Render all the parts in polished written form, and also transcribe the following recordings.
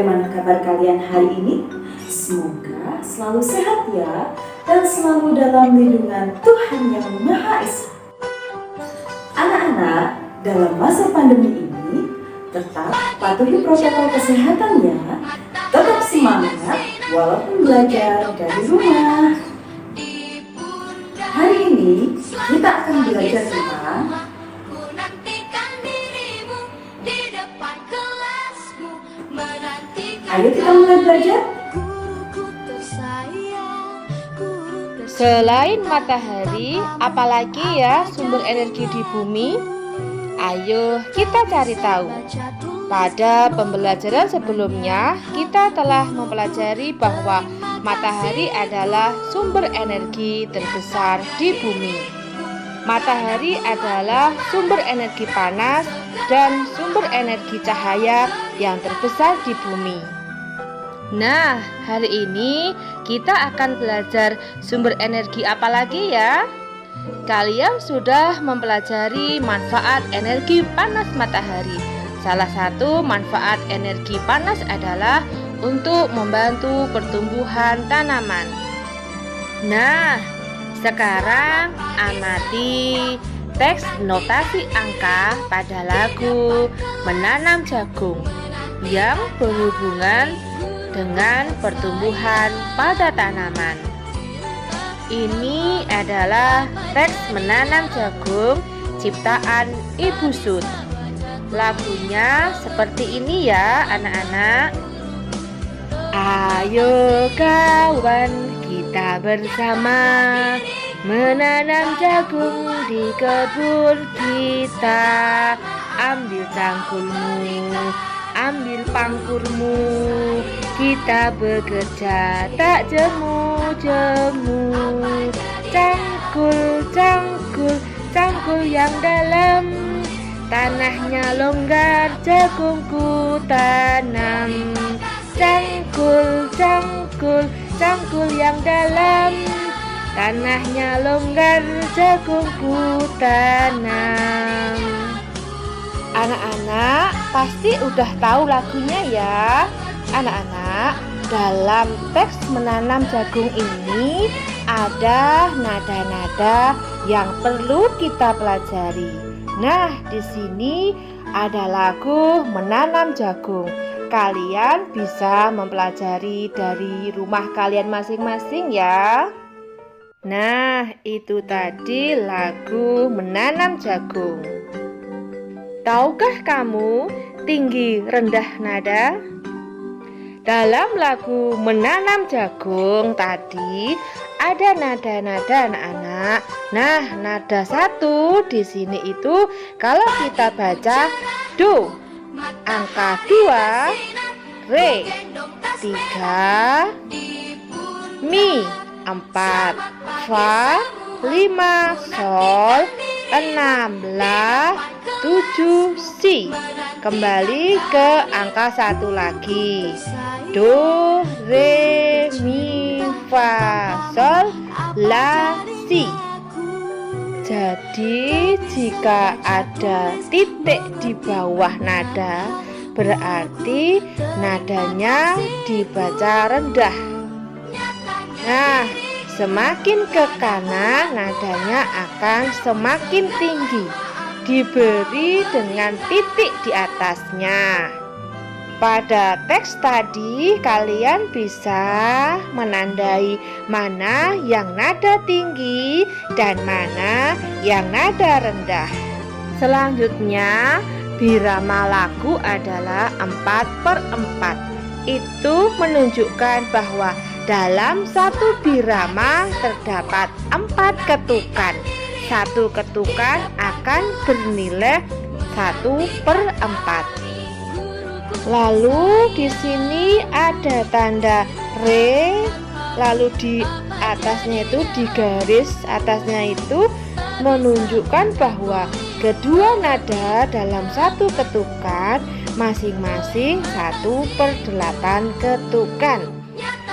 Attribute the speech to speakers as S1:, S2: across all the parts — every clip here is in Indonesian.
S1: bagaimana kabar kalian hari ini? Semoga selalu sehat ya, dan selalu dalam lindungan Tuhan Yang Maha Esa. Anak-anak, dalam masa pandemi ini, tetap patuhi protokol kesehatan ya. Tetap semangat walaupun belajar dari rumah. Hari ini kita akan belajar tentang ayo kita mulai belajar.
S2: Selain matahari, apalagi ya sumber energi di bumi? Ayo kita cari tahu. Pada pembelajaran sebelumnya, kita telah mempelajari bahwa matahari adalah sumber energi terbesar di bumi. Matahari adalah sumber energi panas dan sumber energi cahaya yang terbesar di bumi. Nah, hari ini kita akan belajar sumber energi apa lagi ya? Kalian sudah mempelajari manfaat energi panas matahari. Salah satu manfaat energi panas adalah untuk membantu pertumbuhan tanaman. Nah, sekarang amati teks notasi angka pada lagu Menanam Jagung yang berhubungan dengan pertumbuhan pada tanaman. Ini adalah teks Menanam Jagung ciptaan Ibu Sud. Lagunya seperti ini ya anak-anak. Ayo kawan, kita bersama menanam jagung di kebun kita. Ambil cangkulmu, ambil pangkurmu, kita bekerja tak jemu-jemu. Cangkul, cangkul, cangkul yang dalam, tanahnya longgar, jagungku tanam. Cangkul, cangkul, cangkul yang dalam, tanahnya longgar, jagungku tanam. Anak-anak pasti udah tahu lagunya ya. Anak-anak, dalam teks Menanam Jagung ini ada nada-nada yang perlu kita pelajari. Nah, di sini ada lagu Menanam Jagung. Kalian bisa mempelajari dari rumah kalian masing-masing ya. Nah, itu tadi lagu Menanam Jagung. Tahukah kamu tinggi rendah nada? Dalam lagu Menanam Jagung tadi ada nada-nada anak-anak. Nah, nada satu di sini itu kalau kita baca do, angka 2, re 3, mi 4, fa 5, sol 6, la 7, si. Kembali ke angka 1 lagi. Do, re, mi, fa, sol, la, si. Jadi jika ada titik di bawah nada, berarti nadanya dibaca rendah. Nah, semakin ke kanan nadanya akan semakin tinggi, diberi dengan titik di atasnya. Pada teks tadi kalian bisa menandai mana yang nada tinggi dan mana yang nada rendah. Selanjutnya birama lagu adalah 4/4. Itu menunjukkan bahwa dalam satu birama terdapat 4 ketukan. Satu ketukan akan bernilai 1/4. Lalu di sini ada tanda re, lalu di atasnya itu di garis atasnya itu menunjukkan bahwa kedua nada dalam satu ketukan masing-masing 1/8 ketukan.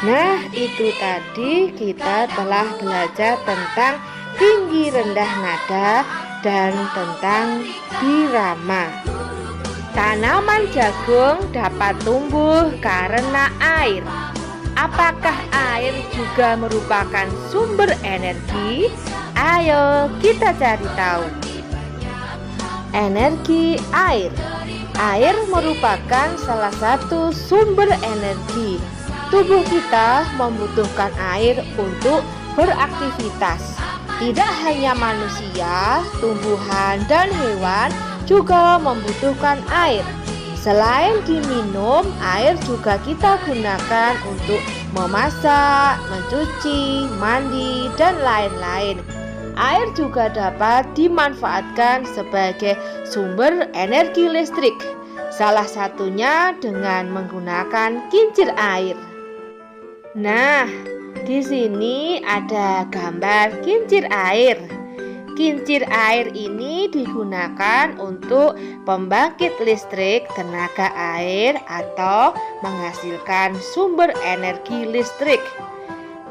S2: Nah, itu tadi kita telah belajar tentang tinggi rendah nada dan tentang birama. Tanaman jagung dapat tumbuh karena air. Apakah air juga merupakan sumber energi? Ayo kita cari tahu. Energi air. Air merupakan salah satu sumber energi. Tubuh kita membutuhkan air untuk beraktivitas. Tidak hanya manusia, tumbuhan, dan hewan juga membutuhkan air. Selain diminum, air juga kita gunakan untuk memasak, mencuci, mandi, dan lain-lain. Air juga dapat dimanfaatkan sebagai sumber energi listrik. Salah satunya dengan menggunakan kincir air. Nah, di sini ada gambar kincir air. Kincir air ini digunakan untuk pembangkit listrik tenaga air atau menghasilkan sumber energi listrik.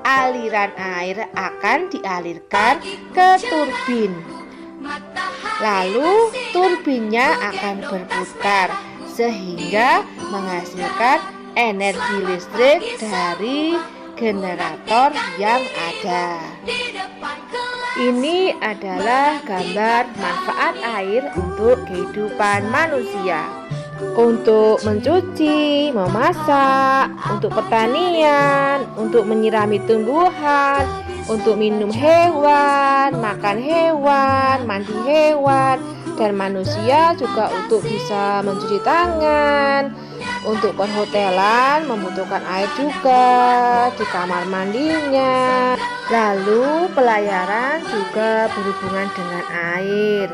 S2: Aliran air akan dialirkan ke turbin. Lalu turbinnya akan berputar sehingga menghasilkan energi listrik dari generator yang ada. Ini adalah gambar manfaat air untuk kehidupan manusia. Untuk mencuci, memasak, untuk pertanian, untuk menyirami tumbuhan, untuk minum hewan, makan hewan, mandi hewan, dan manusia juga untuk bisa mencuci tangan. Untuk perhotelan membutuhkan air juga di kamar mandinya. Lalu pelayaran juga berhubungan dengan air.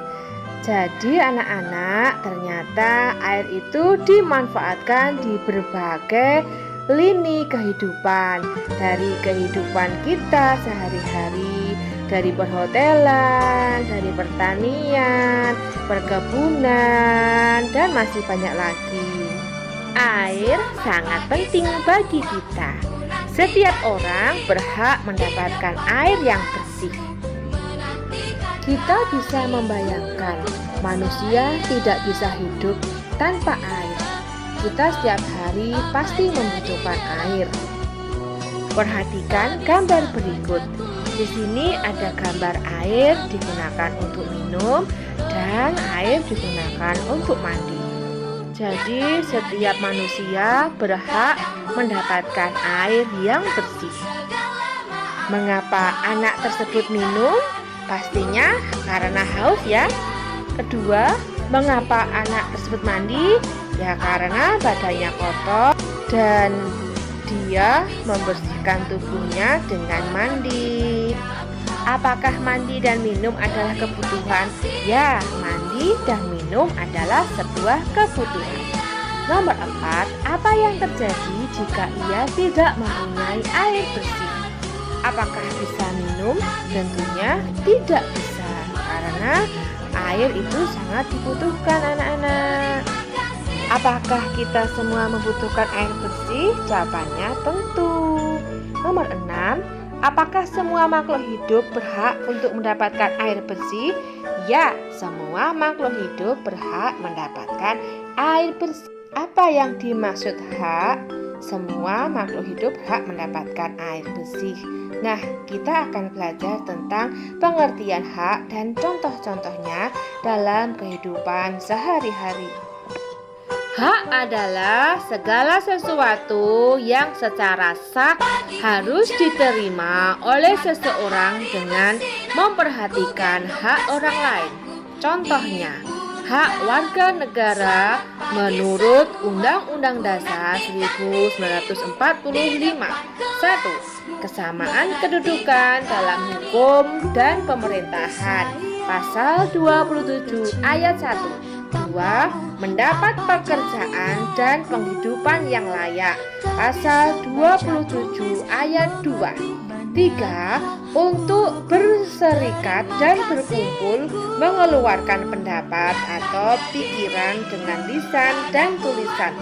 S2: Jadi anak-anak, ternyata air itu dimanfaatkan di berbagai lini kehidupan. Dari kehidupan kita sehari-hari, dari perhotelan, dari pertanian, perkebunan, dan masih banyak lagi. Air sangat penting bagi kita. Setiap orang berhak mendapatkan air yang bersih. Kita bisa membayangkan manusia tidak bisa hidup tanpa air. Kita setiap hari pasti membutuhkan air. Perhatikan gambar berikut. Di sini ada gambar air digunakan untuk minum dan air digunakan untuk mandi. Jadi setiap manusia berhak mendapatkan air yang bersih. Mengapa anak tersebut minum? Pastinya karena haus ya. Kedua, mengapa anak tersebut mandi? Ya karena badannya kotor dan dia membersihkan tubuhnya dengan mandi. Apakah mandi dan minum adalah kebutuhan? Ya, mandi dan minum adalah sebuah kebutuhan. Nomor 4, apa yang terjadi jika ia tidak mempunyai air bersih? Apakah bisa minum? Tentunya tidak bisa, karena air itu sangat dibutuhkan anak-anak. Apakah kita semua membutuhkan air bersih? Jawabannya tentu. Nomor 6, apakah semua makhluk hidup berhak untuk mendapatkan air bersih? Ya, semua makhluk hidup berhak mendapatkan air bersih. Apa yang dimaksud hak? Semua makhluk hidup hak mendapatkan air bersih. Nah, kita akan belajar tentang pengertian hak dan contoh-contohnya dalam kehidupan sehari-hari. Hak adalah segala sesuatu yang secara sah harus diterima oleh seseorang dengan memperhatikan hak orang lain. Contohnya, hak warga negara menurut Undang-Undang Dasar 1945. 1. Kesamaan kedudukan dalam hukum dan pemerintahan. Pasal 27 ayat 1. 2. Mendapat pekerjaan dan penghidupan yang layak. Pasal 27 ayat 2. 3. Untuk berserikat dan berkumpul, mengeluarkan pendapat atau pikiran dengan lisan dan tulisan.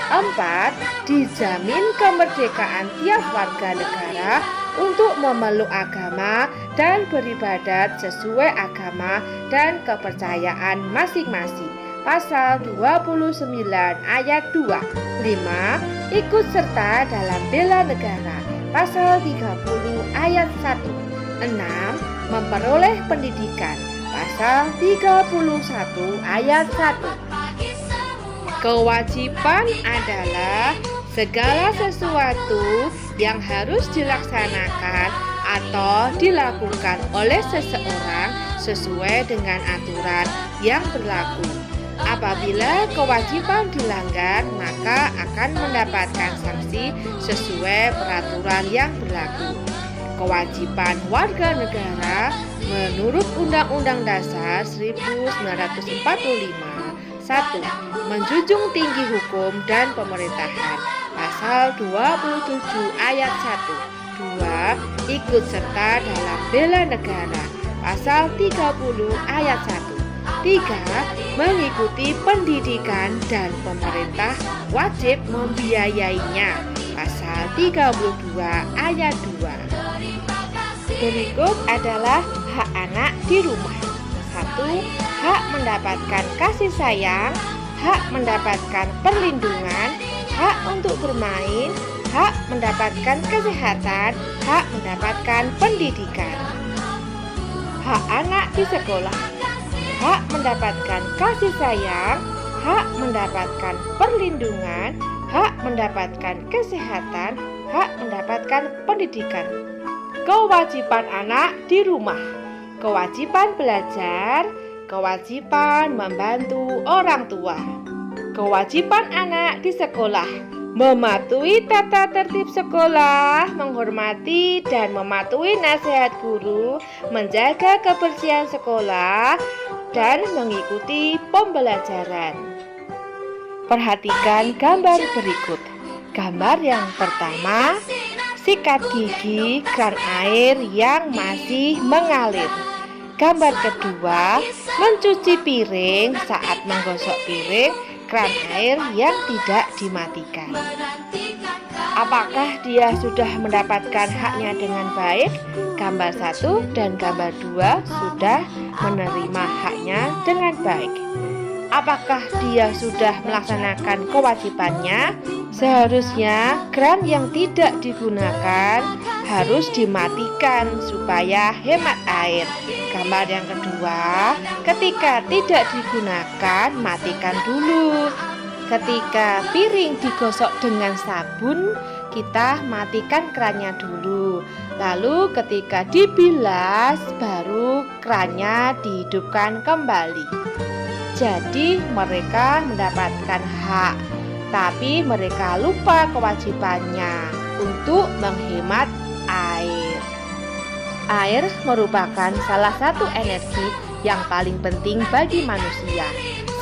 S2: 4. Dijamin kemerdekaan tiap warga negara untuk memeluk agama dan beribadat sesuai agama dan kepercayaan masing-masing. pasal 29 ayat 2. 5. Ikut serta dalam bela negara, pasal 30 ayat 1. 6. Memperoleh pendidikan, pasal 31 ayat 1. Kewajiban adalah segala sesuatu yang harus dilaksanakan atau dilakukan oleh seseorang sesuai dengan aturan yang berlaku. Apabila kewajiban dilanggar, maka akan mendapatkan sanksi sesuai peraturan yang berlaku. Kewajiban warga negara menurut Undang-Undang Dasar 1945. 1. Menjunjung tinggi hukum dan pemerintahan, pasal 27 ayat 1. 2. Ikut serta dalam bela negara, pasal 30 ayat 1. 3. Mengikuti pendidikan dan pemerintah wajib membiayainya, pasal 32 ayat 2. Berikut adalah hak anak di rumah. 1. Hak mendapatkan kasih sayang, hak mendapatkan perlindungan, hak untuk bermain, hak mendapatkan kesehatan, hak mendapatkan pendidikan. Hak anak di sekolah, hak mendapatkan kasih sayang, hak mendapatkan perlindungan, hak mendapatkan kesehatan, hak mendapatkan pendidikan. Kewajiban anak di rumah, kewajiban belajar, kewajiban membantu orang tua. Kewajiban anak di sekolah, mematuhi tata tertib sekolah, menghormati dan mematuhi nasihat guru, menjaga kebersihan sekolah, dan mengikuti pembelajaran. Perhatikan gambar berikut. Gambar yang pertama, sikat gigi keran air yang masih mengalir. Gambar kedua, mencuci piring saat menggosok piring keran air yang tidak dimatikan. Apakah dia sudah mendapatkan haknya dengan baik? Gambar 1 dan gambar 2 sudah menerima haknya dengan baik. Apakah dia sudah melaksanakan kewajibannya? Seharusnya keran yang tidak digunakan harus dimatikan supaya hemat air. Gambar yang kedua, ketika tidak digunakan, matikan dulu. Ketika piring digosok dengan sabun, kita matikan kerannya dulu. Lalu ketika dibilas, baru kerannya dihidupkan kembali. Jadi mereka mendapatkan hak, tapi mereka lupa kewajibannya untuk menghemat air. Air merupakan salah satu energi yang paling penting bagi manusia.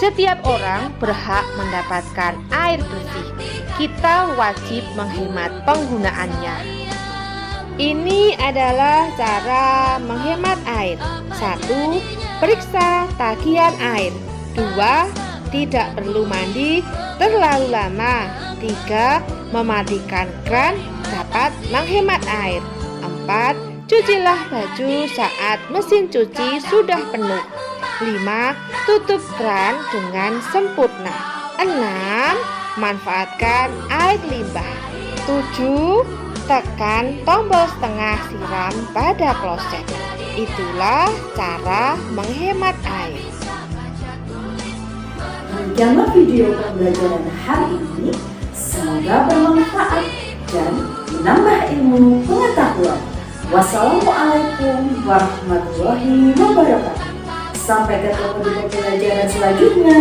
S2: Setiap orang berhak mendapatkan air bersih. Kita wajib menghemat penggunaannya. Ini adalah cara menghemat air. 1. Periksa tagihan air. 2. Tidak perlu mandi terlalu lama. 3. Mematikan keran dapat menghemat air. 4. Cucilah baju saat mesin cuci sudah penuh. 5. Tutup keran dengan sempurna. 6. Manfaatkan air limbah. 7. Tekan tombol setengah siram pada kloset. Itulah cara menghemat air.
S1: Demikianlah video pembelajaran hari ini. Semoga bermanfaat dan menambah ilmu pengetahuan. Wassalamualaikum warahmatullahi wabarakatuh. Sampai ketemu di pembelajaran selanjutnya.